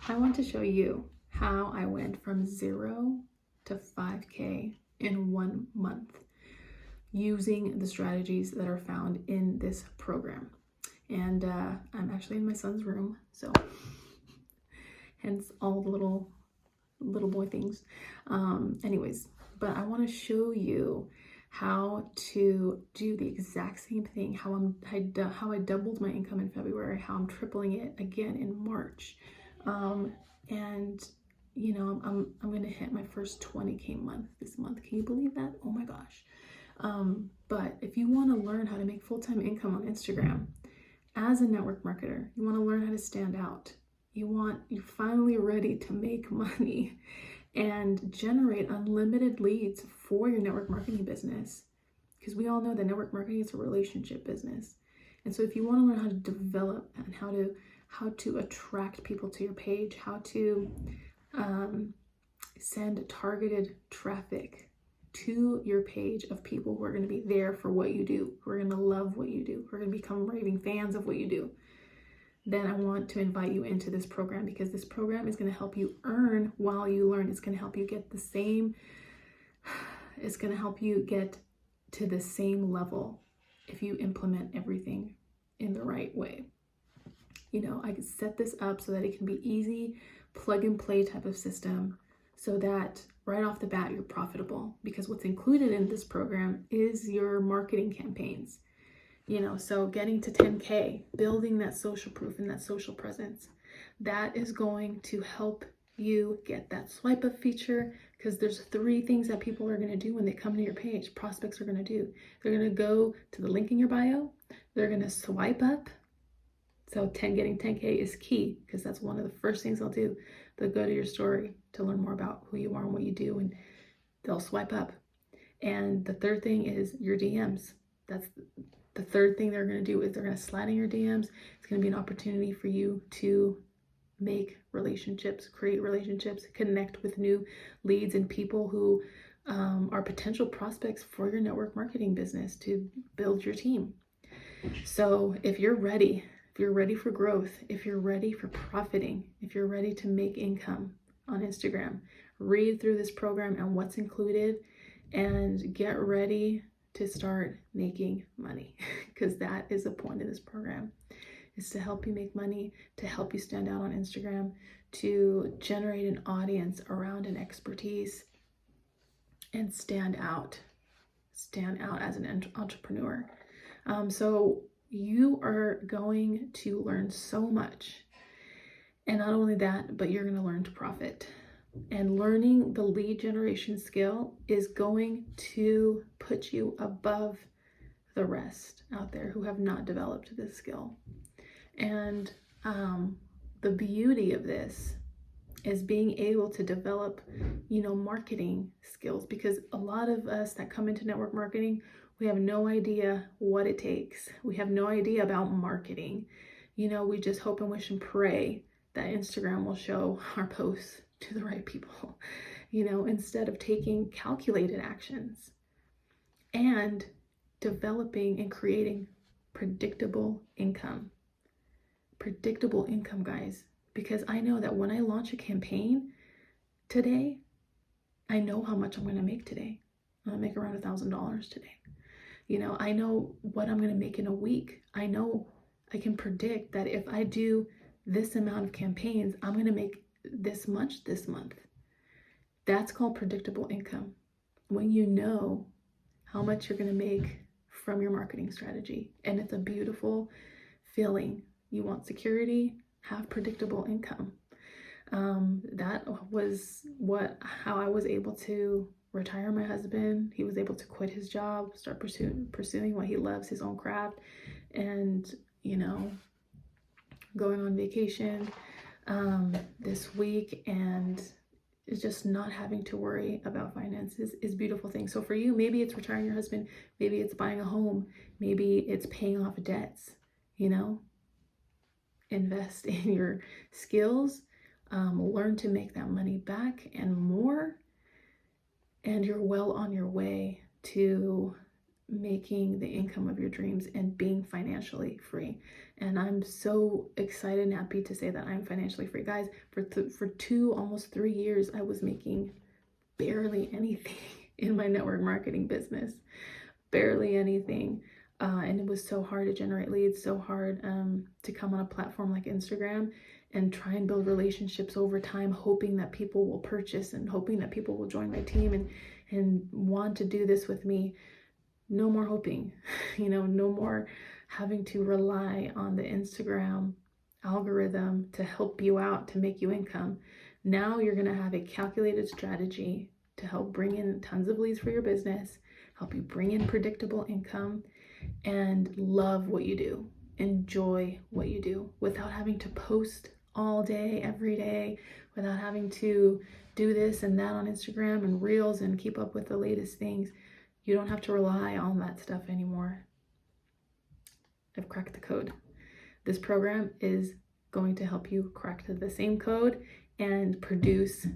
I want to show you how I went from 0 to 5K in 1 month using the strategies that are found in this program. And I'm actually in my son's room, so hence all the little boy things. Anyways, but I want to show you how to do the exact same thing, how I doubled my income in February, how I'm tripling it again in March. And you know, I'm gonna hit my first 20K month this month. Can you believe that? Oh my gosh. But if you want to learn how to make full-time income on Instagram as a network marketer, you want to learn how to stand out, you're finally ready to make money and generate unlimited leads for your network marketing business, because we all know that network marketing is a relationship business. And so if you want to learn how to develop and how to attract people to your page, how to send targeted traffic to your page of people who are going to be there for what you do, who are going to love what you do, who are going to become raving fans of what you do, then I want to invite you into this program, because this program is going to help you earn while you learn. It's going to help you get it's going to help you get to the same level if you implement everything in the right way. You know, I set this up so that it can be easy, plug and play type of system, so that right off the bat you're profitable, because what's included in this program is your marketing campaigns. You know, so getting to 10K, building that social proof and that social presence, that is going to help you get that swipe up feature, because there's 3 things that people are going to do when they come to your page. Prospects are going to do. They're going to go to the link in your bio. They're going to swipe up. So getting 10K is key, because that's one of the first things they'll do. They'll go to your story to learn more about who you are and what you do, and they'll swipe up. And the third thing is your DMs. That's the third thing they're going to do, is they're going to slide in your DMs. It's going to be an opportunity for you to make relationships, create relationships, connect with new leads and people who are potential prospects for your network marketing business to build your team. So if you're ready for growth, if you're ready for profiting, if you're ready to make income on Instagram, read through this program and what's included, and get ready to start making money, because that is the point of this program, is to help you make money, to help you stand out on Instagram, to generate an audience around an expertise, and stand out as an entrepreneur. So you are going to learn so much, and not only that, but you're going to learn to profit. And learning the lead generation skill is going to put you above the rest out there who have not developed this skill. And the beauty of this is being able to develop, marketing skills, because a lot of us that come into network marketing, we have no idea what it takes. We have no idea about marketing. We just hope and wish and pray that Instagram will show our posts to the right people, instead of taking calculated actions and developing and creating predictable income, guys. Because I know that when I launch a campaign today, I know how much I'm going to make today. I'm going to make around $1,000 today. I know what I'm going to make in a week. I know I can predict that if I do this amount of campaigns, I'm going to make this much this month. That's called predictable income. When you know how much you're going to make from your marketing strategy. And it's a beautiful feeling. You want security, have predictable income. That was how I was able to retire my husband. He was able to quit his job, start pursuing what he loves, his own craft, and going on vacation this week, and just not having to worry about finances is a beautiful thing. So for you, maybe it's retiring your husband, maybe it's buying a home, maybe it's paying off debts. Invest in your skills, learn to make that money back and more, and you're well on your way to making the income of your dreams and being financially free. And I'm so excited and happy to say that I'm financially free. Guys, for 2, almost 3 years, I was making barely anything in my network marketing business, barely anything. And it was so hard to generate leads, so hard to come on a platform like Instagram and try and build relationships over time, hoping that people will purchase and hoping that people will join my team and want to do this with me. No more hoping, no more having to rely on the Instagram algorithm to help you out, to make you income. Now you're going to have a calculated strategy to help bring in tons of leads for your business, help you bring in predictable income, and love what you do, enjoy what you do without having to post all day, every day, without having to do this and that on Instagram and Reels and keep up with the latest things. You don't have to rely on that stuff anymore. I've cracked the code. This program is going to help you crack the same code and produce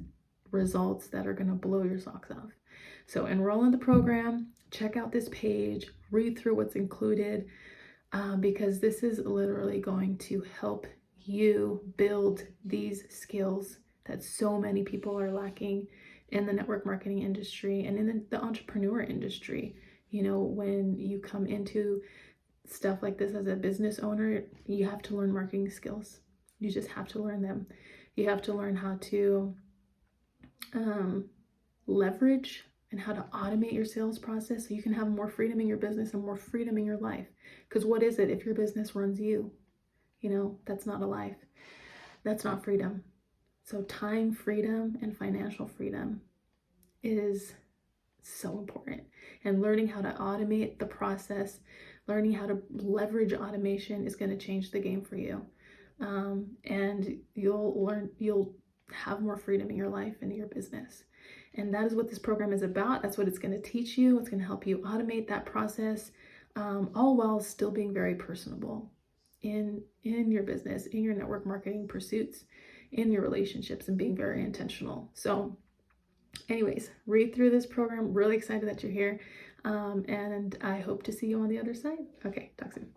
results that are going to blow your socks off. So enroll in the program, check out this page, read through what's included, because this is literally going to help you build these skills that so many people are lacking in the network marketing industry and in the entrepreneur industry. When you come into stuff like this as a business owner, you have to learn marketing skills. You just have to learn them. You have to learn how to leverage and how to automate your sales process so you can have more freedom in your business and more freedom in your life. Because what is it if your business runs you? That's not a life. That's not freedom. So time freedom and financial freedom is so important. And learning how to automate the process, learning how to leverage automation is going to change the game for you. And you'll have more freedom in your life and in your business. And that is what this program is about. That's what it's going to teach you. It's going to help you automate that process, all while still being very personable in your business, in your network marketing pursuits, in your relationships, and being very intentional. So anyways, read through this program. Really excited that you're here. And I hope to see you on the other side. Okay, talk soon.